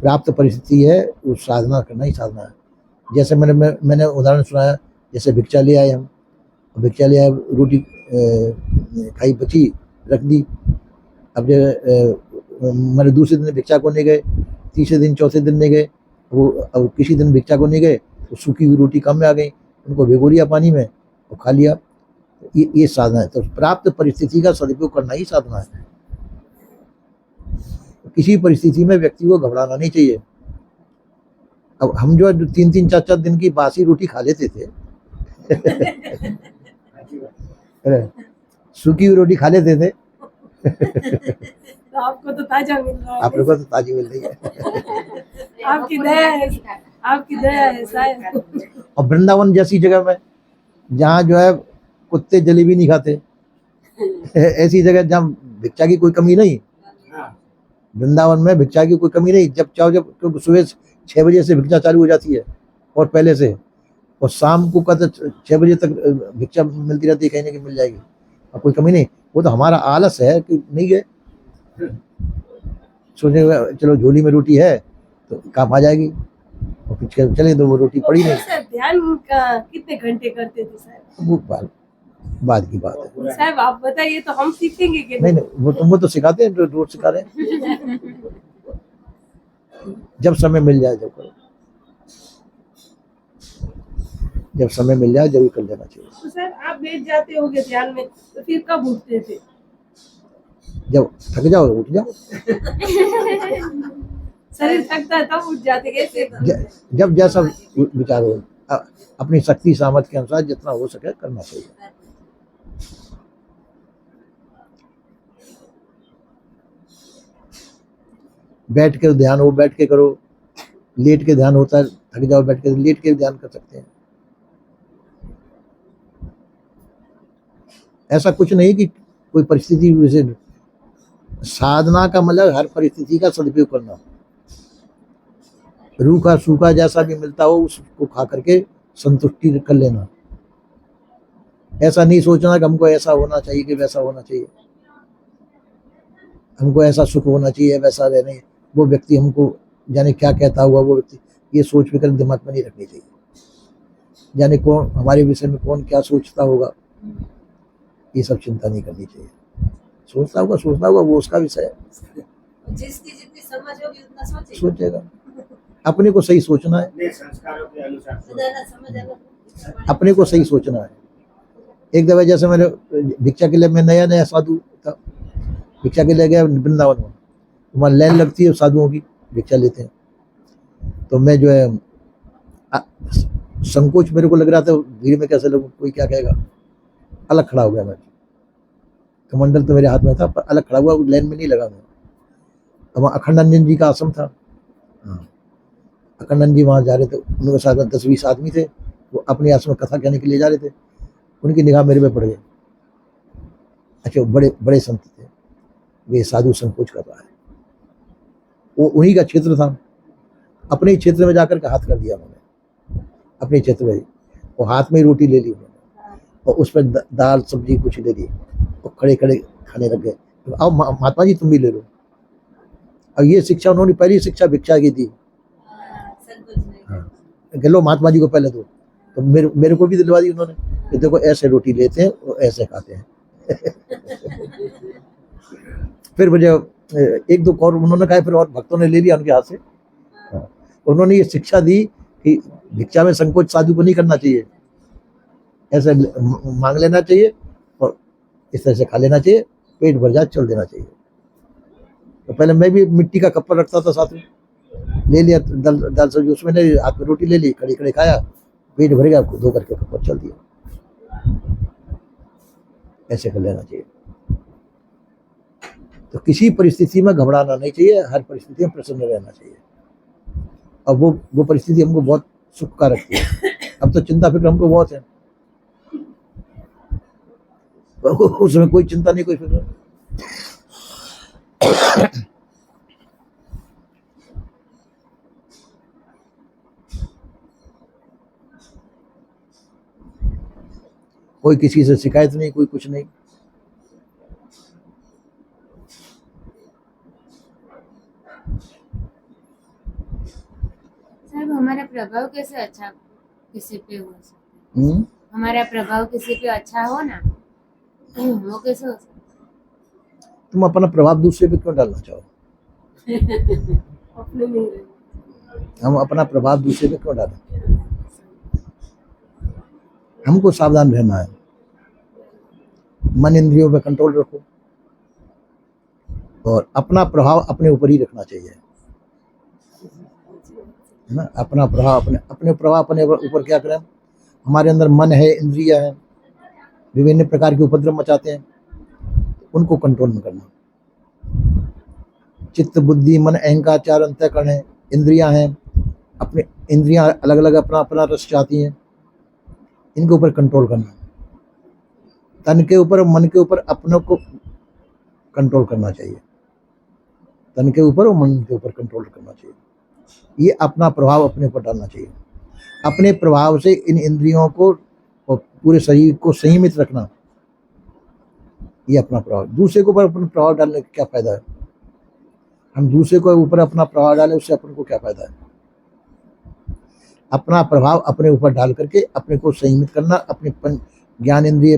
प्राप्त परिस्थिति है, वो साधना करना ही साधना है। जैसे मैंने उदाहरण सुनाया, जैसे भिक्षा ले आए हम, भिक्षा ले आए, रोटी खाई बची, रख दी। अब जो मैंने दूसरे दिन भिक्षा को नहीं गए, तीसरे दिन चौथे दिन नहीं गए, वो अब किसी दिन भिक्षा को नहीं गए तो सूखी हुई रोटी काम में आ गई, उनको भिगो लिया पानी में और खा लिया। ये साधना है। तो प्राप्त परिस्थिति का सदुपयोग करना ही साधना है। किसी परिस्थिति में व्यक्ति को घबराना नहीं चाहिए। अब हम जो 3-3, 4-4 दिन की बासी रोटी खा लेते थे सूखी हुई रोटी खा लेते थे तो आपको तो ताजा मिल रहा है। आप लोगों को तो ताजी मिल रही है आपकी दया है, आपकी दया है शायद। और वृंदावन जैसी जगह में जहाँ जो है कुत्ते जलेबी नहीं खाते ऐसी जगह जहाँ भिक्षा की कोई कमी नहीं, वृंदावन में भिक्षा की कोई कमी नहीं। जब चाहो, जब क्योंकि सुबह 6 बजे से भिक्षा चालू हो जाती है और पहले से, और शाम को कद 6 बजे तक भिक्षा मिलती रहती है, कहीं ना कहीं मिल जाएगी और कोई कमी नहीं। वो तो हमारा आलस है कि नहीं गए, सोचने चलो झोली में रोटी है तो काम आ जाएगी, और फिर चले तो वो रोटी पड़ी नहीं। ध्यान का कितने घंटे करते थे साहब? वो बाद की बात है साहब, आप बताइए तो हम सीखेंगे कि नहीं। वो तुमको तो सिखाते हैं, रोज सिखा रहे हैं। जब समय मिल जाए, जब करो, जब समय मिल जाए जरूर कर लेना चाहिए। तो सर आप बैठ जाते होंगे ध्यान में, तो फिर कब उठते थे? जब थक जाओ उठ जाओ। शरीर थकता है तब उठ जाते कैसे? जब जैसा विचार हो, अपनी शक्ति सामर्थ्य के अनुसार जितना हो सके करना चाहिए। बैठ के ध्यान हो, बैठ के करो, लेट के ध्यान होता है, थक जाओ बैठ के, लेट के ध्यान कर सकते हैं। ऐसा कुछ नहीं कि कोई परिस्थिति वैसे, साधना का मतलब हर परिस्थिति का सदुपयोग करना। रूखा सूखा जैसा भी मिलता हो उसको खा करके संतुष्टि कर लेना। ऐसा नहीं सोचना कि हमको ऐसा होना चाहिए कि वैसा होना चाहिए, हमको ऐसा सुख होना चाहिए वैसा रहने, वो व्यक्ति हमको जाने क्या कहता हुआ वो व्यक्ति, ये सोच फिकर दिमाग में नहीं रखनी चाहिए। जाने कौन हमारे विषय में कौन क्या सोचता होगा, ये सब चिंता नहीं करनी चाहिए। सोचता होगा वो उसका विषय है, जिसकी जितनी समझ होगी उतना सोचेगा। अपने को सही सोचना है, संस्कारों के अनुसार अपने को सही सोचना है। एक दफा जैसे मैंने भिक्षा के लिए, मैं नया साधु था, भिक्षा के लिए गया वृंदावन में, वहाँ लाइन लगती है साधुओं की, भिक्षा लेते हैं। तो मैं जो है संकोच मेरे को लग रहा था, भीड़ में कैसे लगूं, कोई क्या कहेगा, अलग खड़ा हो गया मैं। कमंडल तो मेरे हाथ में था पर अलग खड़ा हुआ, लाइन में नहीं लगा मैं। अब वहाँ अखंडानंद जी का आश्रम था, अखंडानंद जी वहाँ जा रहे थे, उनके साथ 10-20 आदमी थे, वो अपने आश्रम में कथा कहने के लिए जा रहे थे। उनकी निगाह मेरे पे पड़ गई। अच्छा, बड़े बड़े संत थे, वे साधु संकोच कर रहा है, वो उन्हीं का क्षेत्र था। अपने ही क्षेत्र में जाकर के हाथ कर दिया उन्होंने, अपने क्षेत्र में, वो हाथ में ही रोटी ले ली उन्होंने, और उस पर दाल सब्जी कुछ ले ली, और खड़े खड़े खाने लग गए। तो आओ महात्मा जी तुम भी ले लो। अब ये शिक्षा उन्होंने, पहली शिक्षा भिक्षा की थी। हाँ, लो महात्मा जी को पहले दो, तो मेरे को भी दिलवा दी उन्होंने कि देखो ऐसे रोटी लेते हैं और ऐसे खाते हैं। फिर मुझे 1-2 और उन्होंने कहा, फिर और भक्तों ने ले लिया उनके हाथ से। हाँ, उन्होंने ये शिक्षा दी कि भिक्षा में संकोच साधु को नहीं करना चाहिए, ऐसे मांग लेना चाहिए और इस तरह से खा लेना चाहिए, पेट भर जाए चल देना चाहिए। तो पहले मैं भी मिट्टी का कप्पा रखता था साथ में, ले लिया दाल सब्जी, उसमें ले हाथ में रोटी ले ली, खड़े खड़े खाया, पेट भर गया, धो करके कप्पा चल दिया। ऐसे कर लेना चाहिए। तो किसी परिस्थिति में घबराना नहीं चाहिए, हर परिस्थिति में प्रसन्न रहना चाहिए। अब वो परिस्थिति हमको बहुत सुख का रखती है। अब तो चिंता फिक्र हमको बहुत है, उसमें कोई चिंता नहीं, कोई फिक्र नहीं। कोई किसी से शिकायत नहीं, कोई कुछ नहीं। हमारा प्रभाव कैसे अच्छा किसी पे हो सकता है? हम्म? हमारा प्रभाव किसी पे अच्छा हो ना, वो कैसे हो सकता तुम अपना प्रभाव दूसरे पे क्यों डालना चाहो? अपने नहीं रहे। हम अपना प्रभाव दूसरे पे क्यों डालें? हमको सावधान रहना है, मन इंद्रियों पे कंट्रोल रखो और अपना प्रभाव अपने ऊपर ही रखना चाहिए, है ना। अपना प्रभाव अपने प्रभाव अपने ऊपर क्या करें? हमारे अंदर मन है, इंद्रिय है, विभिन्न प्रकार के उपद्रव मचाते हैं, उनको कंट्रोल में करना। चित्त, बुद्धि, मन, अहंकार, चार अंतःकरण है, इंद्रियां हैं, अपने इंद्रियां अलग अलग अपना अपना रस चाहती हैं, इनके ऊपर कंट्रोल करना। तन के ऊपर और मन के ऊपर अपनों को कंट्रोल करना चाहिए, तन के ऊपर और मन के ऊपर कंट्रोल करना चाहिए। ये अपना प्रभाव अपने ऊपर डालना चाहिए। अपने प्रभाव से इन इंद्रियों को और पूरे शरीर को संयमित रखना, ये अपना प्रभाव। दूसरे के ऊपर अपना प्रभाव डालने का क्या फायदा है? हम दूसरे को ऊपर अपना प्रभाव डालें, उससे अपन को क्या फायदा है? अपना प्रभाव अपने ऊपर डाल करके अपने को संयमित करना, अपने ज्ञानेंद्रिय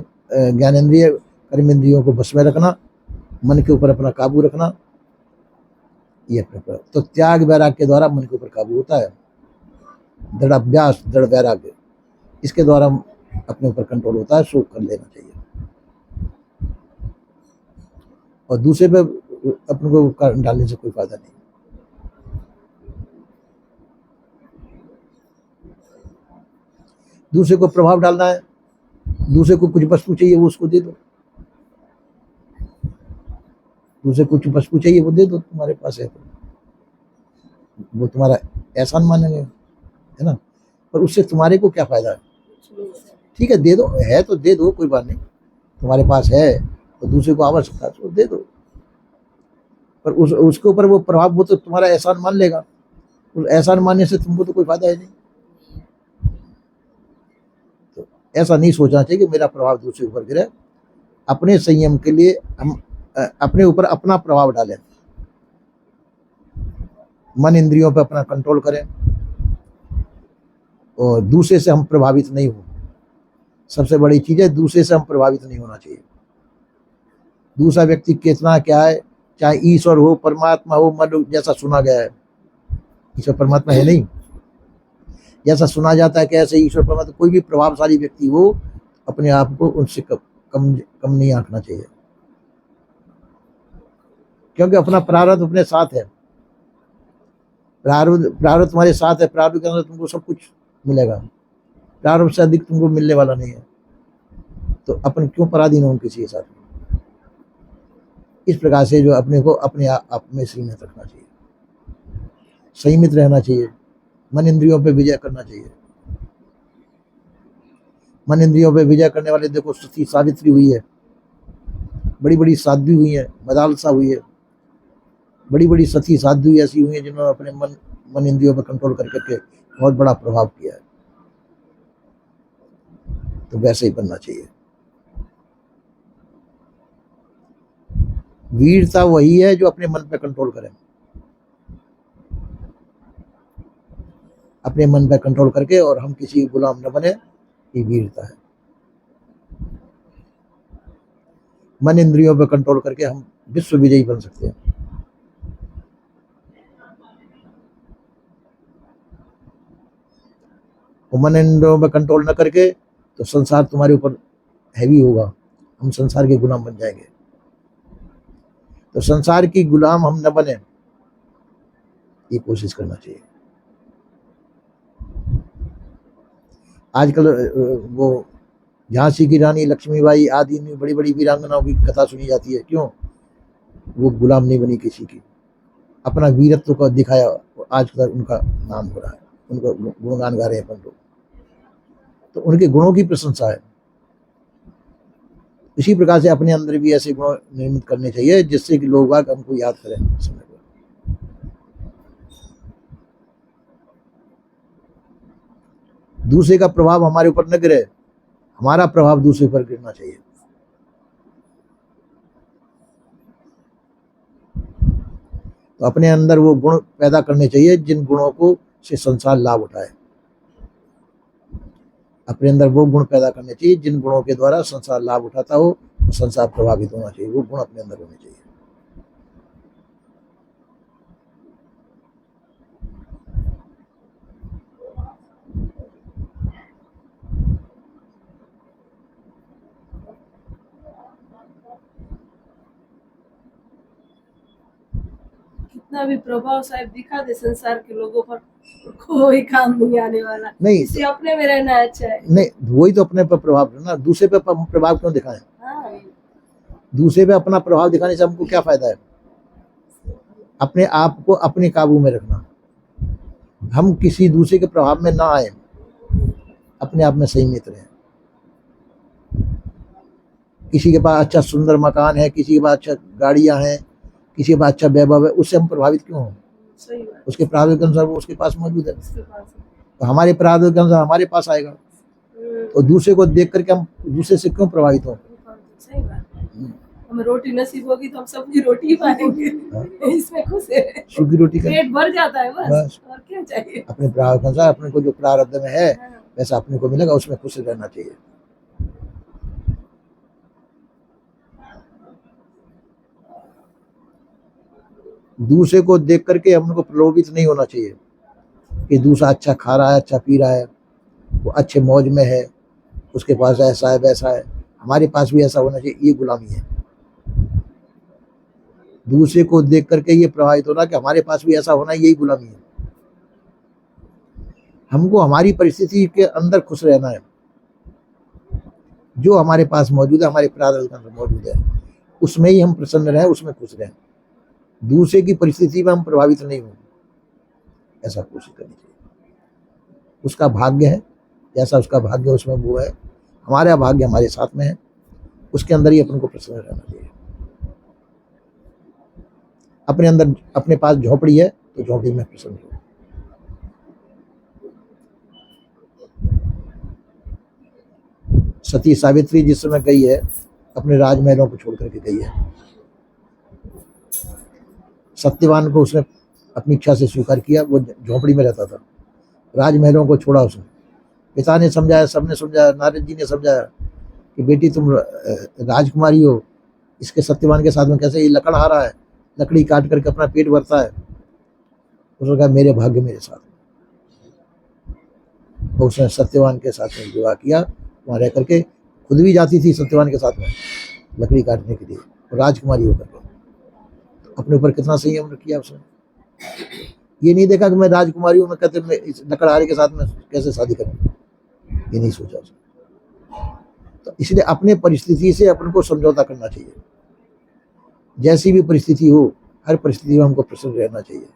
कर्म इंद्रियों को बस में रखना, मन के ऊपर अपना काबू रखना, ये अपने प्रभाव। तो त्याग वैराग्य के द्वारा मन के ऊपर काबू होता है। दृढ़ अभ्यास, दृढ़ वैराग्य, इसके द्वारा अपने ऊपर कंट्रोल होता है। सो कर लेना चाहिए और दूसरे पे अपने को डालने से कोई फायदा नहीं। दूसरे को प्रभाव डालना है, दूसरे को कुछ वस्तु चाहिए वो उसको दे दो, दूसरे को कुछ वस्तु चाहिए वो दे दो, तुम्हारे पास है तो वो तुम्हारा एहसान मानेंगे, है ना। पर उससे तुम्हारे को क्या फायदा है? ठीक है, दे दो, है तो दे दो, कोई बात नहीं, तुम्हारे पास है तो दूसरे को आवश्यकता है तो दे दो, पर उसके ऊपर वो प्रभाव, वो तो तुम्हारा एहसान मान लेगा। उस एहसान मानने से तुमको तो कोई फायदा है नहीं। तो ऐसा नहीं सोचना चाहिए कि मेरा प्रभाव दूसरे ऊपर गिरे। अपने संयम के लिए हम अपने ऊपर अपना प्रभाव डालें, मन इंद्रियों पर अपना कंट्रोल करें और दूसरे से हम प्रभावित नहीं हो। सबसे बड़ी चीज है, दूसरे से हम प्रभावित नहीं होना चाहिए। दूसरा व्यक्ति कितना क्या है, चाहे ईश्वर हो, परमात्मा हो, मन जैसा सुना गया है, ईश्वर परमात्मा है नहीं, जैसा सुना जाता है कि ऐसे ईश्वर परमात्मा, कोई भी प्रभावशाली व्यक्ति हो, अपने आप को उनसे कम नहीं आंकना चाहिए, क्योंकि अपना प्रारब्ध अपने साथ है। प्रारब्ध तुम्हारे साथ है, प्रारब्ध के अंदर तुमको सब कुछ मिलेगा, प्रारब्ध से अधिक तुमको मिलने वाला नहीं है। तो अपन क्यों पराधीन हो किसी के साथ? इस प्रकार से जो अपने को अपने आप में सीमित रखना चाहिए, संयमित रहना चाहिए, मन इंद्रियों पे विजय करना चाहिए। मन इंद्रियों पे विजय करने वाले देखो, सती सावित्री हुई है, बड़ी बड़ी साध्वी हुई है, मदालसा हुई है, बड़ी बड़ी सती साध्वी ऐसी हुई है जिन्होंने अपने मन इंद्रियों पर कंट्रोल करके बहुत बड़ा प्रभाव किया है। तो वैसे ही बनना चाहिए। वीरता वही है जो अपने मन पे कंट्रोल करे, अपने मन पे कंट्रोल करके और हम किसी गुलाम न बने, ये वीरता है। मन इंद्रियों पे कंट्रोल करके हम विश्व विजयी बन सकते हैं। मन इंद्रियों पे कंट्रोल न करके तो संसार तुम्हारे ऊपर हैवी होगा, हम संसार के गुलाम बन जाएंगे। तो संसार की गुलाम हम न बने, ये कोशिश करना चाहिए। आजकल वो झांसी की रानी लक्ष्मीबाई आदि बड़ी बड़ी वीरांगनाओं की कथा सुनी जाती है, क्यों? वो गुलाम नहीं बनी किसी की, अपना वीरत्व को दिखाया, आज तक उनका नाम हो रहा है, उनका गुणगान गा रहे हैं अपन लोग, तो उनके गुणों की प्रशंसा है। इसी प्रकार से अपने अंदर भी ऐसे गुण निर्मित करने चाहिए जिससे कि लोग बाग हमको याद करें समय पर। दूसरे का प्रभाव हमारे ऊपर न गिरे, हमारा प्रभाव दूसरे पर गिरना चाहिए। तो अपने अंदर वो गुण पैदा करने चाहिए जिन गुणों को से संसार लाभ उठाए। अपने अंदर वो गुण पैदा करने चाहिए जिन गुणों के द्वारा संसार लाभ उठाता हो, संसार प्रभावित होना चाहिए, वो गुण अपने अंदर होने चाहिए। कितना भी प्रभाव साहब दिखा दे संसार के लोगों पर, कोई काम नहीं आने वाला। नहीं इसे अपने में रहना अच्छा है। नहीं, वही तो अपने पर प्रभाव ना, दूसरे पे प्रभाव क्यों दिखाएं? हाँ, दूसरे पे अपना प्रभाव दिखाने से हमको क्या फायदा है? अपने आप को अपने काबू में रखना, हम किसी दूसरे के प्रभाव में ना आए, अपने आप में संयमित रहें। किसी के पास अच्छा सुंदर मकान है, किसी के पास अच्छा गाड़ियां हैं, किसी के पास अच्छा वैभव है, उससे हम प्रभावित क्यों हों? सही बात। उसके प्रारब्ध के अनुसार वो उसके पास मौजूद है, उसके पास है। तो हमारे प्रारब्ध के अनुसार हमारे पास आएगा। तो दूसरे को देख करके हम दूसरे से क्यों प्रभावित हों? सही बात है। हमें रोटी नसीब होगी तो हम सबकी रोटी ही पाएंगे, इसमें खुश है। सूखी रोटी का पेट भर जाता है बस। बस, और क्या चाहिए। अपने प्रारब्ध के अनुसार अपने को जो प्रारब्ध में है हाँ, वैसा अपने को मिलेगा, उसमें खुश रहना चाहिए। दूसरे को देख करके हमको प्रलोभित नहीं होना चाहिए कि दूसरा अच्छा खा रहा है, अच्छा पी रहा है, वो अच्छे मौज में है, उसके पास ऐसा है वैसा है, हमारे पास भी ऐसा होना चाहिए। ये गुलामी है। दूसरे को देख करके ये प्रभावित होना कि हमारे पास भी ऐसा होना, यही गुलामी है। हमको हमारी परिस्थिति के अंदर खुश रहना है, जो हमारे पास मौजूद है, हमारे प्रारब्ध के अंदर मौजूद है, उसमें ही हम प्रसन्न रहें, उसमें खुश रहें। दूसरे की परिस्थिति में हम प्रभावित नहीं हों, ऐसा कोशिश करनी चाहिए। उसका भाग्य है, जैसा उसका भाग्य उसमें वो है, हमारा भाग्य हमारे साथ में है, उसके अंदर ही अपन को प्रसन्न रहना चाहिए। अपने अंदर अपने पास झोपड़ी है तो झोपड़ी में प्रसन्न हो। सती सावित्री जिस समय गई है, अपने राजमहलों को छोड़ करके गई है। सत्यवान को उसने अपनी इच्छा से स्वीकार किया, वो झोपड़ी में रहता था, राजमहलों को छोड़ा उसने। पिता ने समझाया, सबने समझाया, नारद जी ने समझाया कि बेटी तुम राजकुमारी हो, इसके सत्यवान के साथ में कैसे ये लकड़हारा है, लकड़ी काट करके अपना पेट भरता है। उसने कहा मेरे भाग्य मेरे साथ। तो उसने सत्यवान के साथ में विवाह किया, वहाँ रह करके खुद भी जाती थी सत्यवान के साथ में लकड़ी काटने के लिए, राजकुमारी होकर के। अपने ऊपर कितना संयम किया उसने। ये नहीं देखा कि मैं राजकुमारी हूँ, मैं कहते मैं इस लकड़हारे के साथ में कैसे शादी करूँ, ये नहीं सोचा उसने। तो इसलिए अपने परिस्थिति से अपन को समझौता करना चाहिए। जैसी भी परिस्थिति हो, हर परिस्थिति में हमको प्रसन्न रहना चाहिए।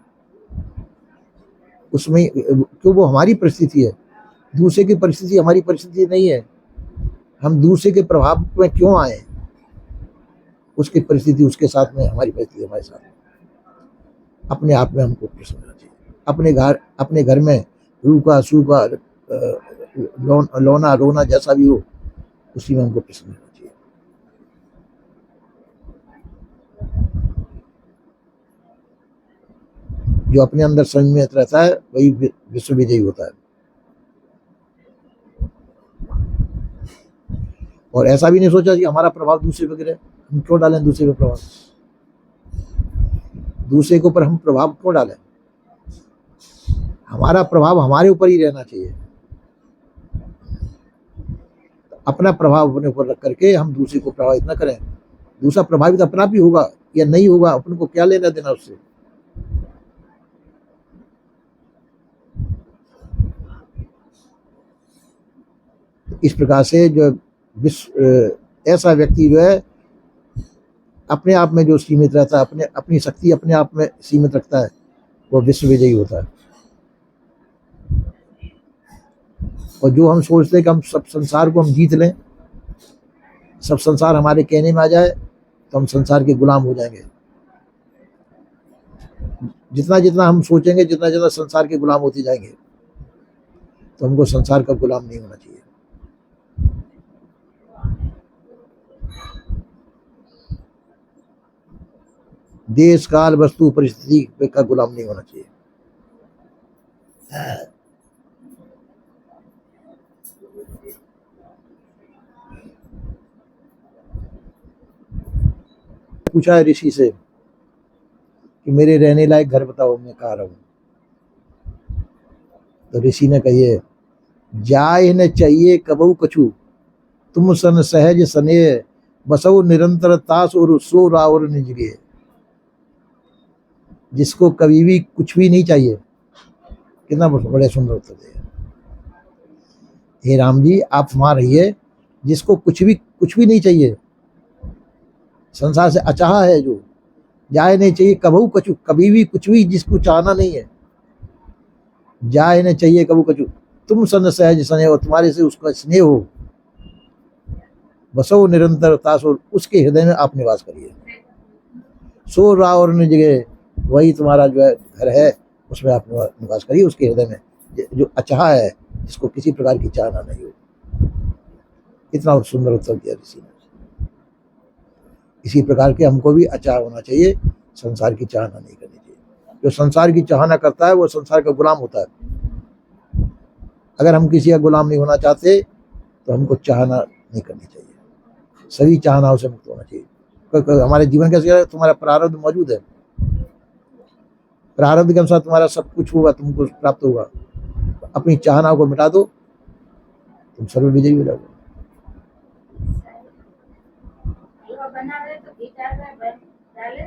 उसमें क्यों, वो हमारी परिस्थिति है, दूसरे की परिस्थिति हमारी परिस्थिति नहीं है। हम दूसरे के प्रभाव में क्यों आए? उसकी परिस्थिति उसके साथ में, हमारी परिस्थिति हमारे साथ में। अपने आप में हमको प्रसन्न रहना चाहिए। अपने घर में रूखा सूखा लोना रोना जैसा भी हो, उसी में हमको प्रसन्न रहना चाहिए। जो अपने अंदर संयमित रहता है वही विश्व विजयी होता है। और ऐसा भी नहीं सोचा कि हमारा प्रभाव दूसरे पे गिरे, हम क्यों डालें दूसरे पे प्रभाव? दूसरे के ऊपर हम प्रभाव क्यों डालें? हमारा प्रभाव हमारे ऊपर ही रहना चाहिए। अपना प्रभाव अपने ऊपर रख करके हम दूसरे को प्रभावित न करें। दूसरा प्रभावित अपना भी होगा या नहीं होगा, अपन को क्या लेना देना उससे। इस प्रकार से जो विश्व ऐसा व्यक्ति जो है अपने आप में जो सीमित रहता है, अपनी शक्ति अपने आप में सीमित रखता है, वो विश्व विजयी होता है। और जो हम सोचते हैं कि हम सब संसार को हम जीत लें, सब संसार हमारे कहने में आ जाए, तो हम संसार के गुलाम हो जाएंगे। जितना जितना हम सोचेंगे, जितना जितना संसार के गुलाम होते जाएंगे, तो हमको संसार का गुलाम नहीं होना चाहिए। देश काल वस्तु परिस्थिति का गुलाम नहीं होना चाहिए। पूछा है ऋषि से कि मेरे रहने लायक घर बताओ, मैं कहाँ रहूं। तो ऋषि ने कहिए, जाय न चाहिए कबहू कछु, तुम सन सहज सनेह, बसो निरंतर तास और सो रावर निज गे। जिसको कभी भी कुछ भी नहीं चाहिए, कितना बड़े सुंदर उत्तर दिए। हे राम जी, आप वहां रहिए जिसको कुछ भी नहीं चाहिए, संसार से अचाह है जो, जाए नहीं चाहिए कबहू कछु, कभी भी कुछ भी जिसको चाहना नहीं है, जाए नहीं चाहिए कबहू कछु, तुम सन सहज स्नेह, और तुम्हारे से उसका स्नेह हो, बसो निरंतर तासुर, उसके हृदय में आप निवास करिए। सो राव और जगह, वही तुम्हारा जो है घर है, उसमें आप निवास करिए, उसके हृदय में जो अचाह है, जिसको किसी प्रकार की चाहना नहीं हो। इतना सुंदर उत्तर दिया ऋषि ने। इसी प्रकार के हमको भी अचाह होना चाहिए, संसार की चाहना नहीं करनी चाहिए। जो संसार की चाहना करता है वो संसार का गुलाम होता है। अगर हम किसी का गुलाम नहीं होना चाहते तो हमको चाहना नहीं करनी चाहिए, सभी चाहनाओं से मुक्त होना चाहिए। हमारे जीवन का तुम्हारा प्रारब्ध मौजूद है, प्रारब्ध के अनुसार तुम्हारा सब कुछ होगा, तुमको प्राप्त होगा। अपनी चाहनाओं को मिटा दो, तुम सर्व विजयी हो जाओगे। बना रहे तो घी डाल रहे, डाले